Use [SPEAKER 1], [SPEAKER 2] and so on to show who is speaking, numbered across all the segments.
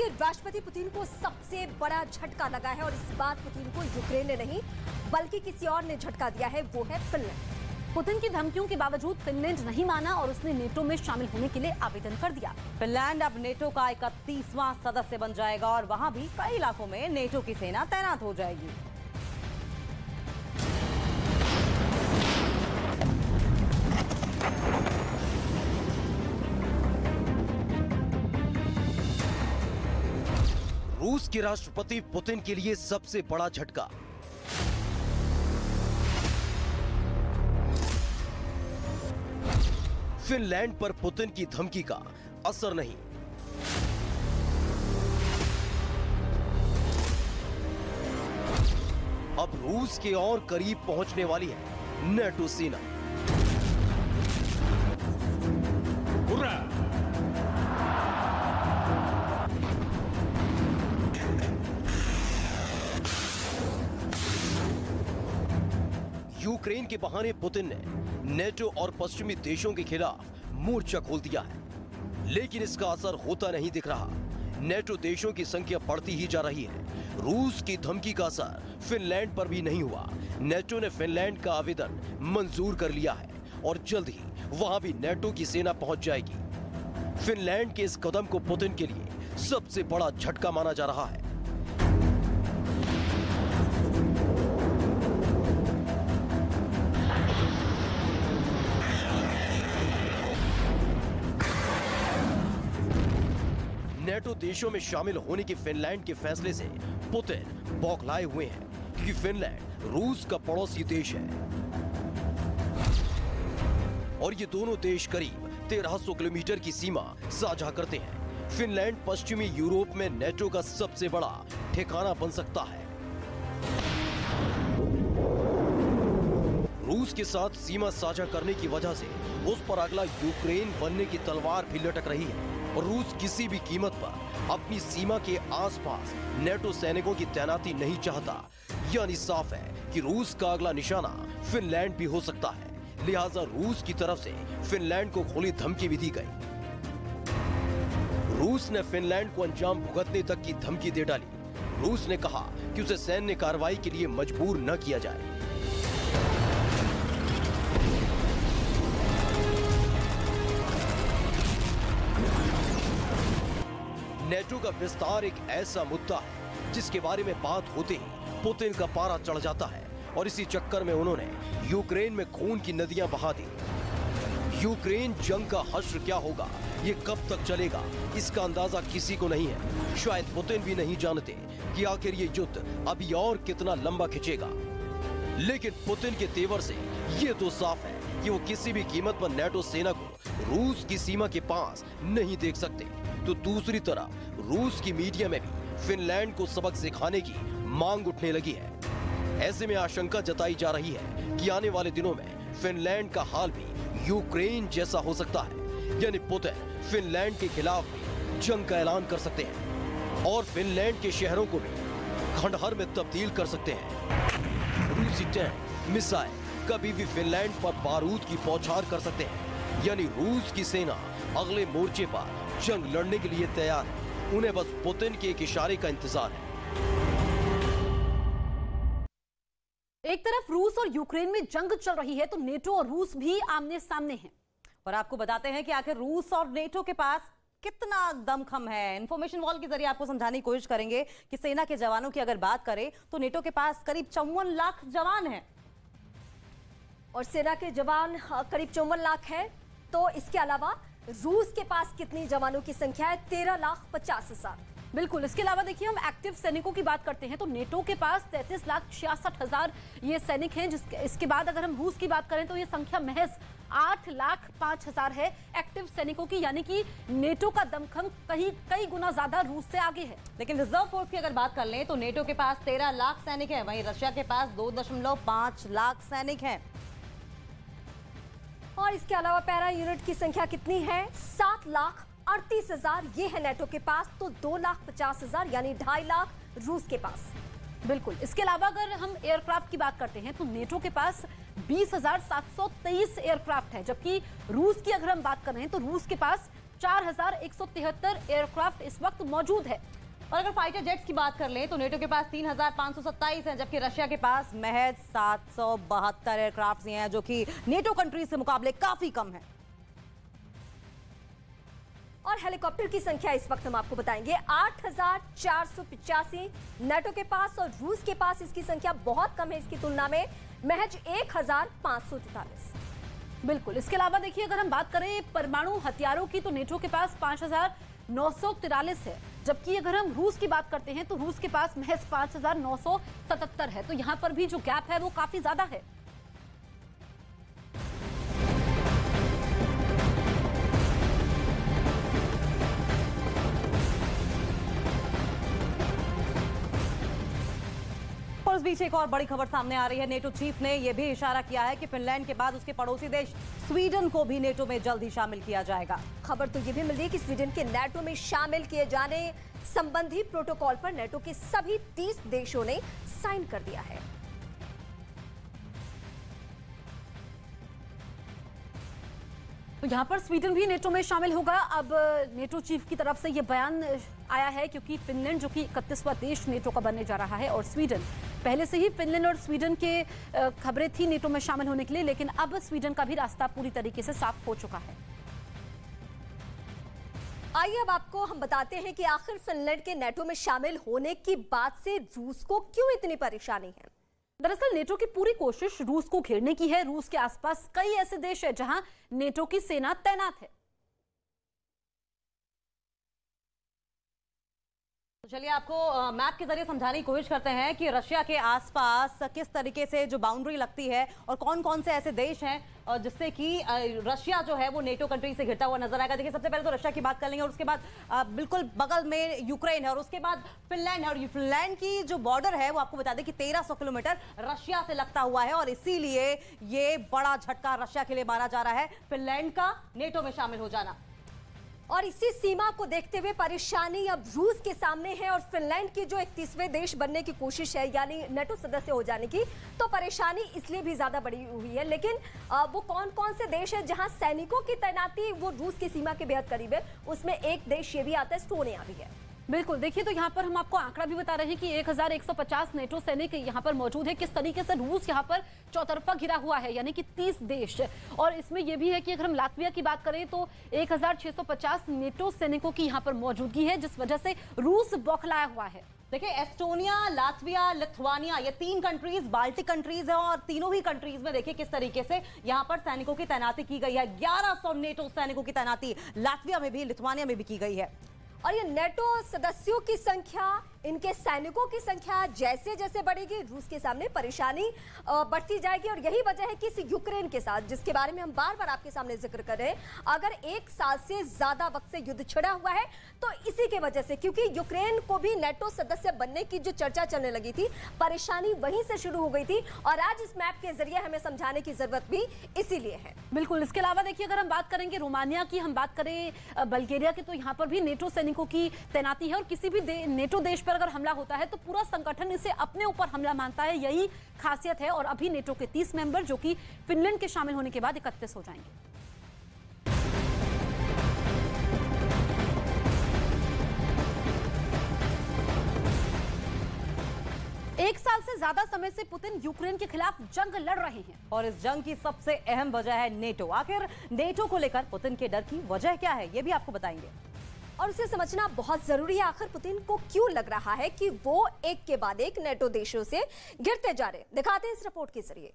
[SPEAKER 1] के राष्ट्रपति पुतिन को सबसे बड़ा झटका लगा है और इस बार पुतिन को यूक्रेन ने नहीं बल्कि किसी और ने झटका दिया है, वो है फिनलैंड।
[SPEAKER 2] पुतिन की धमकियों के बावजूद फिनलैंड नहीं माना और उसने नेटो में शामिल होने के लिए आवेदन कर दिया।
[SPEAKER 3] फिनलैंड अब नेटो का 31वां सदस्य बन जाएगा और वहां भी कई इलाकों में नेटो की सेना तैनात हो जाएगी।
[SPEAKER 4] रूस के राष्ट्रपति पुतिन के लिए सबसे बड़ा झटका। फिनलैंड पर पुतिन की धमकी का असर नहीं। अब रूस के और करीब पहुंचने वाली है नेटो सेना। यूक्रेन के बहाने पुतिन ने नेटो और पश्चिमी देशों के खिलाफ मोर्चा खोल दिया है, लेकिन इसका असर होता नहीं दिख रहा। नेटो देशों की संख्या बढ़ती ही जा रही है। रूस की धमकी का असर फिनलैंड पर भी नहीं हुआ। नेटो ने फिनलैंड का आवेदन मंजूर कर लिया है और जल्द ही वहां भी नेटो की सेना पहुंच जाएगी। फिनलैंड के इस कदम को पुतिन के लिए सबसे बड़ा झटका माना जा रहा है। नेटो देशों में शामिल होने के फिनलैंड के फैसले से पुतिन बौखलाए हुए हैं, क्योंकि फिनलैंड रूस का पड़ोसी देश है और ये दोनों देश करीब 1300 किलोमीटर की सीमा साझा करते हैं। फिनलैंड पश्चिमी यूरोप में नेटो का सबसे बड़ा ठिकाना बन सकता है। रूस के साथ सीमा साझा करने की वजह से उस पर अगला यूक्रेन बनने की तलवार भी लटक रही है और रूस किसी भी कीमत पर अपनी सीमा के आसपास नेटो सैनिकों की तैनाती नहीं चाहता। यानी साफ है कि रूस का अगला निशाना फिनलैंड भी हो सकता है। लिहाजा रूस की तरफ से फिनलैंड को खुली धमकी भी दी गई। रूस ने फिनलैंड को अंजाम भुगतने तक की धमकी दे डाली। रूस ने कहा कि उसे सैन्य कार्रवाई के लिए मजबूर न किया जाए। नेटो का विस्तार एक ऐसा मुद्दा है जिसके बारे में बात होते ही पुतिन का पारा चढ़ जाता है और इसी चक्कर में उन्होंने यूक्रेन में खून की नदियां बहा दी। यूक्रेन जंग का हश्र क्या होगा, ये कब तक चलेगा, इसका अंदाजा किसी को नहीं है। शायद पुतिन भी नहीं जानते कि आखिर ये युद्ध अभी और कितना लंबा खिंचेगा। लेकिन पुतिन के तेवर से ये तो साफ है कि वो किसी भी कीमत पर नेटो सेना को रूस की सीमा के पास नहीं देख सकते। तो दूसरी तरफ रूस की मीडिया में भी फिनलैंड को सबक सिखाने की मांग उठने लगी है। ऐसे में आशंका जताई जा रही है कि आने वाले दिनों में फिनलैंड का हाल भी यूक्रेन जैसा हो सकता है। यानी पुतिन फिनलैंड के खिलाफ भी जंग का ऐलान कर सकते हैं और फिनलैंड के शहरों को भी खंडहर में तब्दील कर सकते हैं। रूसी टैंक, मिसाइल कभी भी फिनलैंड पर बारूद की बौछार कर सकते हैं। यानी रूस की सेना अगले मोर्चे पर जंग लड़ने के लिए तैयार है। उन्हें बस पुतिन के एक इशारे का इंतजार है।
[SPEAKER 2] एक तरफ रूस और यूक्रेन में जंग चल रही है तो नेटो और रूस भी आमने सामने हैं।
[SPEAKER 3] और आपको बताते हैं कि आखिर रूस और नेटो के पास कितना दमखम है। इंफॉर्मेशन वॉल के जरिए आपको समझाने की कोशिश करेंगे कि सेना के जवानों की अगर बात करें तो नेटो के पास करीब 54 लाख जवान हैं
[SPEAKER 1] और सेना के जवान करीब 54 लाख है। तो इसके अलावा रूस के पास कितनी जवानों की संख्या है? 13,50,000।
[SPEAKER 2] बिल्कुल। इसके अलावा देखिए, हम एक्टिव सैनिकों की बात करते हैं तो नेटो के पास 33,66,000 ये सैनिक हैं। इसके बाद अगर हम रूस की बात करें तो ये संख्या महज 8,05,000 है एक्टिव सैनिकों की। यानी कि नेटो का दमखम कई गुना ज्यादा रूस से आगे है।
[SPEAKER 3] लेकिन रिजर्व फोर्स की अगर बात कर लें तो नेटो के पास 13 लाख सैनिक हैं, वहीं रशिया के पास 2.5 लाख सैनिक हैं।
[SPEAKER 1] और इसके अलावा पैरा यूनिट की संख्या कितनी है? 7,38,000 ये है नेटो के पास। तो 2,50,000 यानी 2.5 लाख रूस के पास।
[SPEAKER 2] बिल्कुल। इसके अलावा अगर हम एयरक्राफ्ट की बात करते हैं तो नेटो के पास 20,723 एयरक्राफ्ट है, जबकि रूस की अगर हम बात कर रहे हैं तो रूस के पास 4173 एयरक्राफ्ट इस वक्त मौजूद है।
[SPEAKER 3] और अगर फाइटर जेट्स की बात कर लें तो नेटो के पास 3527 हैं, जबकि रशिया के पास महज 772 एयरक्राफ्ट हैं, जो कि नेटो कंट्रीज से मुकाबले काफी कम है।
[SPEAKER 1] और हेलीकॉप्टर की संख्या इस वक्त हम आपको बताएंगे 8485 नेटो के पास, और रूस के पास इसकी संख्या बहुत कम है इसकी तुलना में, महज 1543।
[SPEAKER 2] बिल्कुल। इसके अलावा देखिए, अगर हम बात करें परमाणु हथियारों की तो नेटो के पास 5943 है, जबकि अगर हम रूस की बात करते हैं तो रूस के पास महज 5977 है। तो यहां पर भी जो गैप है वो काफी ज्यादा है।
[SPEAKER 3] और इस बीच एक और बड़ी खबर सामने आ रही है। नेटो चीफ ने यह भी इशारा किया है कि फिनलैंड के बाद उसके पड़ोसी देश स्वीडन को भी नेटो में जल्द ही शामिल किया जाएगा।
[SPEAKER 1] खबर तो यह भी मिल रही है कि स्वीडन के नेटो में शामिल किए जाने संबंधी प्रोटोकॉल पर नेटो के सभी 30 देशों ने साइन कर दिया है।
[SPEAKER 2] तो यहाँ पर स्वीडन भी नेटो में शामिल होगा। अब नेटो चीफ की तरफ से यह बयान आया है क्योंकि फिनलैंड जो कि 31वां देश नेटो का बनने जा रहा है, और स्वीडन पहले से ही फिनलैंड और स्वीडन के खबरें थी नेटो में शामिल होने के लिए, लेकिन अब स्वीडन का भी रास्ता पूरी तरीके से साफ हो चुका है।
[SPEAKER 1] आइए अब आपको हम बताते हैं कि आखिर फिनलैंड के नेटो में शामिल होने की बात से रूस को क्यों इतनी परेशानी है।
[SPEAKER 2] दरअसल नेटो की पूरी कोशिश रूस को घेरने की है। रूस के आसपास कई ऐसे देश हैं जहां नेटो की सेना तैनात है।
[SPEAKER 3] तो चलिए आपको मैप के जरिए समझाने की कोशिश करते हैं कि रशिया के आसपास किस तरीके से जो बाउंड्री लगती है और कौन कौन से ऐसे देश हैं जिससे कि रशिया जो है वो नेटो कंट्री से घिरता हुआ नजर आएगा। देखिए, सबसे पहले तो रशिया की बात कर लेंगे और उसके बाद बिल्कुल बगल में यूक्रेन है और उसके बाद फिनलैंड है। और फिनलैंड की जो बॉर्डर है वो आपको बता दें कि 1300 किलोमीटर रशिया से लगता हुआ है, और इसीलिए ये बड़ा झटका रशिया के लिए माना जा रहा है फिनलैंड का नेटो में शामिल हो जाना।
[SPEAKER 1] और इसी सीमा को देखते हुए परेशानी अब रूस के सामने है, और फिनलैंड की जो 31वें देश बनने की कोशिश है, यानी नेटो सदस्य हो जाने की, तो परेशानी इसलिए भी ज्यादा बड़ी हुई है। लेकिन वो कौन कौन से देश है जहां सैनिकों की तैनाती वो रूस की सीमा के बेहद करीब है, उसमें एक देश ये भी आता है, एस्टोनिया भी है।
[SPEAKER 2] बिल्कुल। देखिए, तो यहाँ पर हम आपको आंकड़ा भी बता रहे हैं कि 1150 नेटो सैनिक यहाँ पर मौजूद है। किस तरीके से रूस यहाँ पर चौतरफा घिरा हुआ है, यानी कि 30 देश। और इसमें यह भी है कि अगर हम लातविया की बात करें तो 1650 नेटो सैनिकों की यहाँ पर मौजूदगी है, जिस वजह से रूस बौखलाया हुआ है।
[SPEAKER 3] देखिए, एस्टोनिया, लातविया, लिथुआनिया, ये 3 कंट्रीज बाल्टिक कंट्रीज हैं, और तीनों ही कंट्रीज में देखिए किस तरीके से यहाँ पर सैनिकों की तैनाती की गई है। 1100 नेटो सैनिकों की तैनाती लातविया में भी, लिथुआनिया में भी की गई है।
[SPEAKER 1] और ये नेटो सदस्यों की संख्या, इनके सैनिकों की संख्या जैसे जैसे बढ़ेगी, रूस के सामने परेशानी बढ़ती जाएगी। और यही वजह है कि इस यूक्रेन के साथ, जिसके बारे में हम बार बार आपके सामने जिक्र कर रहे हैं, अगर 1 साल से ज्यादा वक्त से युद्ध छिड़ा हुआ है तो इसी के वजह से, क्योंकि यूक्रेन को भी नेटो सदस्य बनने की जो चर्चा चलने लगी थी, परेशानी वहीं से शुरू हो गई थी। और आज इस मैप के जरिए हमें समझाने की जरूरत भी इसीलिए है।
[SPEAKER 2] बिल्कुल। इसके अलावा देखिए, अगर हम बात करेंगे रोमानिया की, हम बात करें बल्गेरिया की, तो यहाँ पर भी नेटो सैनिकों की तैनाती है। और किसी भी नेटो देश पर अगर हमला होता है तो पूरा संगठन इसे अपने ऊपर हमला मानता है, यही खासियत है। और अभी नेटो के 30 मेंबर, जो कि फिनलैंड के शामिल होने के बाद 31 हो जाएंगे। एक साल से ज्यादा समय से पुतिन यूक्रेन के खिलाफ जंग लड़ रहे हैं,
[SPEAKER 3] और इस जंग की सबसे अहम वजह है नेटो। आखिर नेटो को लेकर पुतिन के डर की वजह क्या है, ये भी आपको बताएंगे।
[SPEAKER 1] और उसे समझना बहुत जरूरी है, आखिर पुतिन को क्यों लग रहा है कि वो एक के बाद एक नेटो देशों से गिरते जा रहे। दिखाते हैं इस रिपोर्ट के जरिए।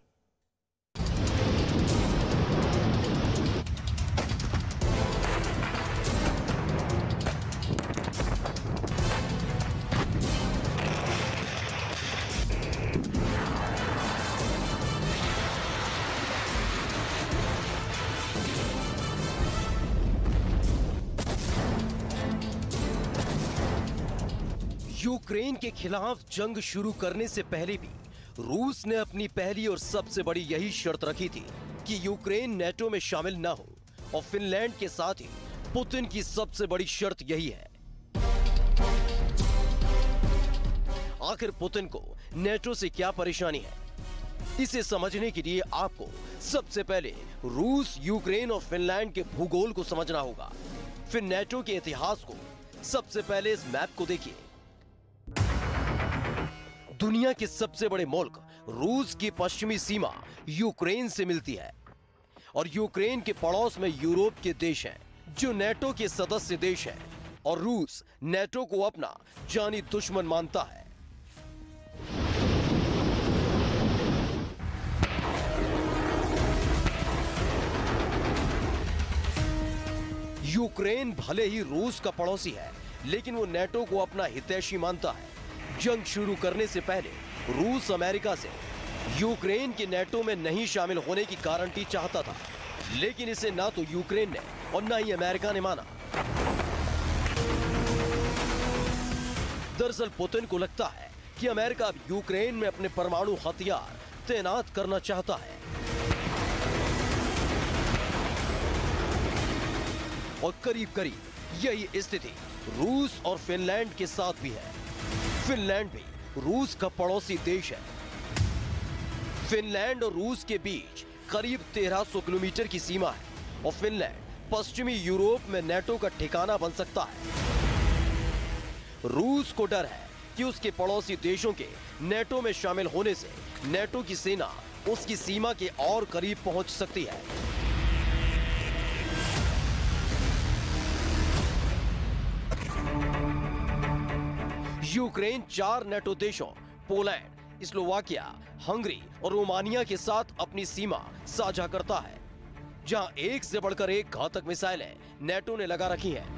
[SPEAKER 4] यूक्रेन के खिलाफ जंग शुरू करने से पहले भी रूस ने अपनी पहली और सबसे बड़ी यही शर्त रखी थी कि यूक्रेन नेटो में शामिल ना हो, और फिनलैंड के साथ ही पुतिन की सबसे बड़ी शर्त यही है। आखिर पुतिन को नेटो से क्या परेशानी है, इसे समझने के लिए आपको सबसे पहले रूस, यूक्रेन और फिनलैंड के भूगोल को समझना होगा। फिर नेटो के इतिहास को सबसे पहले इस मैप को देखिए। दुनिया के सबसे बड़े मुल्क रूस की पश्चिमी सीमा यूक्रेन से मिलती है और यूक्रेन के पड़ोस में यूरोप के देश हैं जो नेटो के सदस्य देश हैं और रूस नेटो को अपना जानी दुश्मन मानता है। यूक्रेन भले ही रूस का पड़ोसी है, लेकिन वो नेटो को अपना हितैषी मानता है। जंग शुरू करने से पहले रूस अमेरिका से यूक्रेन के नेटो में नहीं शामिल होने की गारंटी चाहता था, लेकिन इसे ना तो यूक्रेन ने और ना ही अमेरिका ने माना। दरअसल पुतिन को लगता है कि अमेरिका अब यूक्रेन में अपने परमाणु हथियार तैनात करना चाहता है और करीब करीब यही स्थिति रूस और फिनलैंड के साथ भी है। फिनलैंड भी रूस का पड़ोसी देश है। फिनलैंड और रूस के बीच करीब 1300 किलोमीटर की सीमा है और फिनलैंड पश्चिमी यूरोप में नेटो का ठिकाना बन सकता है। रूस को डर है कि उसके पड़ोसी देशों के नेटो में शामिल होने से नेटो की सेना उसकी सीमा के और करीब पहुंच सकती है। यूक्रेन 4 नेटो देशों पोलैंड, स्लोवाकिया, हंगरी और रोमानिया के साथ अपनी सीमा साझा करता है, जहां एक से बढ़कर एक घातक मिसाइलें नेटो ने लगा रखी हैं।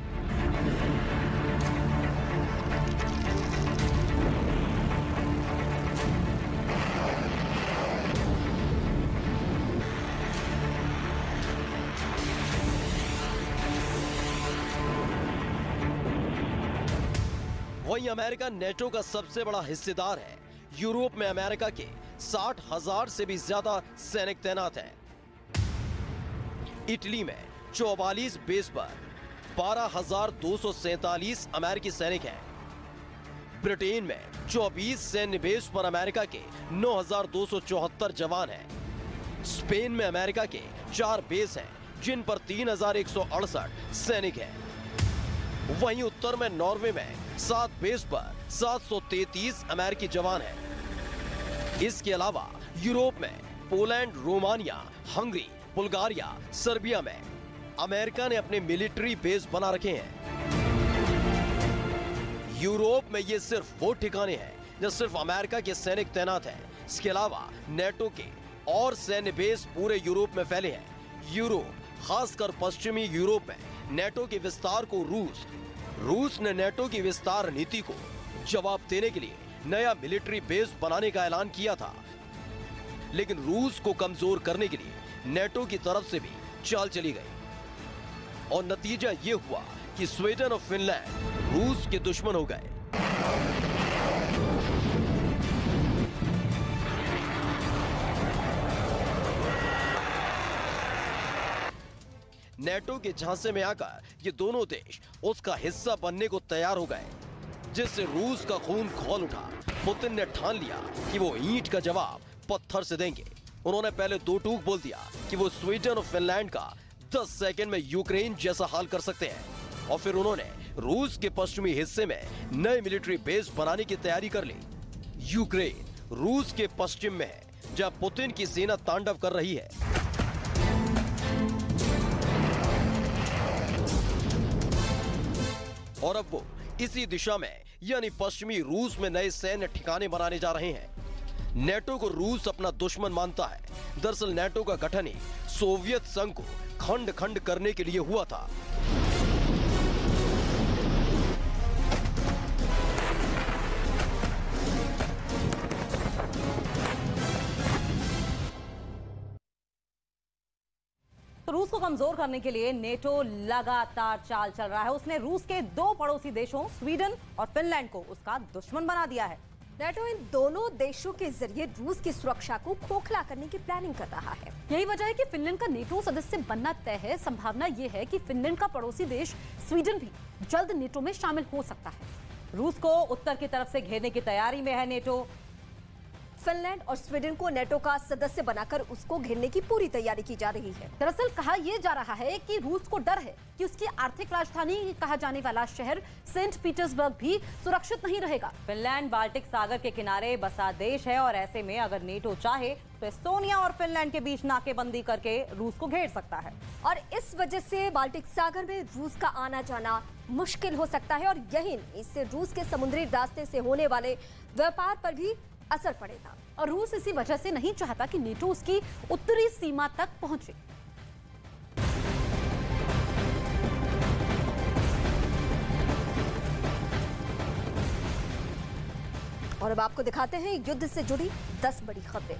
[SPEAKER 4] वहीं अमेरिका नेटो का सबसे बड़ा हिस्सेदार है। यूरोप में अमेरिका के 60,000 से भी ज्यादा सैनिक तैनात हैं। इटली में 44 बेस पर 12,247 अमेरिकी सैनिक हैं। ब्रिटेन में 24 सैन्य बेस पर अमेरिका के 9,274 जवान हैं। स्पेन में अमेरिका के 4 बेस हैं जिन पर 3,168 सैनिक हैं। वहीं उत्तर में नॉर्वे में 7 बेस पर 733 अमेरिकी जवान हैं। इसके अलावा यूरोप में Poland, Romania, Hungary, Bulgaria, Serbia में अमेरिका ने अपने मिलिट्री बेस बना रखे हैं। यूरोप में ये सिर्फ वो ठिकाने हैं जहां सिर्फ अमेरिका के सैनिक तैनात हैं। इसके अलावा नेटो के और सैन्य बेस पूरे यूरोप में फैले हैं। यूरोप, खासकर पश्चिमी यूरोप में नेटो के विस्तार को रूस ने नेटो की विस्तार नीति को जवाब देने के लिए नया मिलिट्री बेस बनाने का ऐलान किया था, लेकिन रूस को कमजोर करने के लिए नेटो की तरफ से भी चाल चली गई और नतीजा यह हुआ कि स्वीडन और फिनलैंड रूस के दुश्मन हो गए। नेटो के झांसे में आकर ये दोनों देश उसका हिस्सा बनने को तैयार हो गए, जिससे रूस का खून खौल उठा। पुतिन ने ठान लिया कि वो ईंट का जवाब पत्थर से देंगे। उन्होंने पहले 2 टूक बोल दिया कि वो स्वीडन और फिनलैंड का 10 सेकंड में यूक्रेन जैसा हाल कर सकते हैं और फिर उन्होंने रूस के पश्चिमी हिस्से में नए मिलिट्री बेस बनाने की तैयारी कर ली। यूक्रेन रूस के पश्चिम में है, जहां पुतिन की सेना तांडव कर रही है। और अब वो इसी दिशा में यानी पश्चिमी रूस में नए सैन्य ठिकाने बनाने जा रहे हैं। नेटो को रूस अपना दुश्मन मानता है। दरअसल नेटो का गठन ही सोवियत संघ को खंड खंड करने के लिए हुआ था।
[SPEAKER 3] रूस को कमजोर करने के लिए नेटो लगातार चाल चल रहा है। उसने रूस के 2 पड़ोसी देशों स्वीडन और फिनलैंड को उसका दुश्मन बना दिया है।
[SPEAKER 1] नेटो इन दोनों देशों के जरिए रूस की सुरक्षा को खोखला करने की प्लानिंग कर रहा है।
[SPEAKER 2] यही वजह है कि फिनलैंड का नेटो सदस्य बनना तय है। संभावना यह है कि फिनलैंड का पड़ोसी देश स्वीडन भी जल्द नेटो में शामिल हो सकता है।
[SPEAKER 3] रूस को उत्तर की तरफ से घेरने की तैयारी में है नेटो।
[SPEAKER 1] फिनलैंड और स्वीडन को नेटो का सदस्य बनाकर उसको घेरने की पूरी तैयारी की जा रही है।
[SPEAKER 2] दरअसल कहा यह जा रहा है कि रूस को डर है कि उसकी आर्थिक राजधानी कहा जाने वाला शहर सेंट पीटर्सबर्ग भी सुरक्षित नहीं रहेगा।
[SPEAKER 3] फिनलैंड बाल्टिक सागर के किनारे बसा देश है और ऐसे में अगर नेटो चाहे तो एस्टोनिया और फिनलैंड के बीच नाकेबंदी करके रूस को घेर सकता है
[SPEAKER 1] और इस वजह से बाल्टिक सागर में रूस का आना जाना मुश्किल हो सकता है और यही इससे रूस के समुद्री रास्ते से होने वाले व्यापार पर भी असर पड़ेगा।
[SPEAKER 2] और रूस इसी वजह से नहीं चाहता कि नेटो उसकी उत्तरी सीमा तक पहुंचे।
[SPEAKER 1] और अब आपको दिखाते हैं युद्ध से जुड़ी 10 बड़ी खबरें।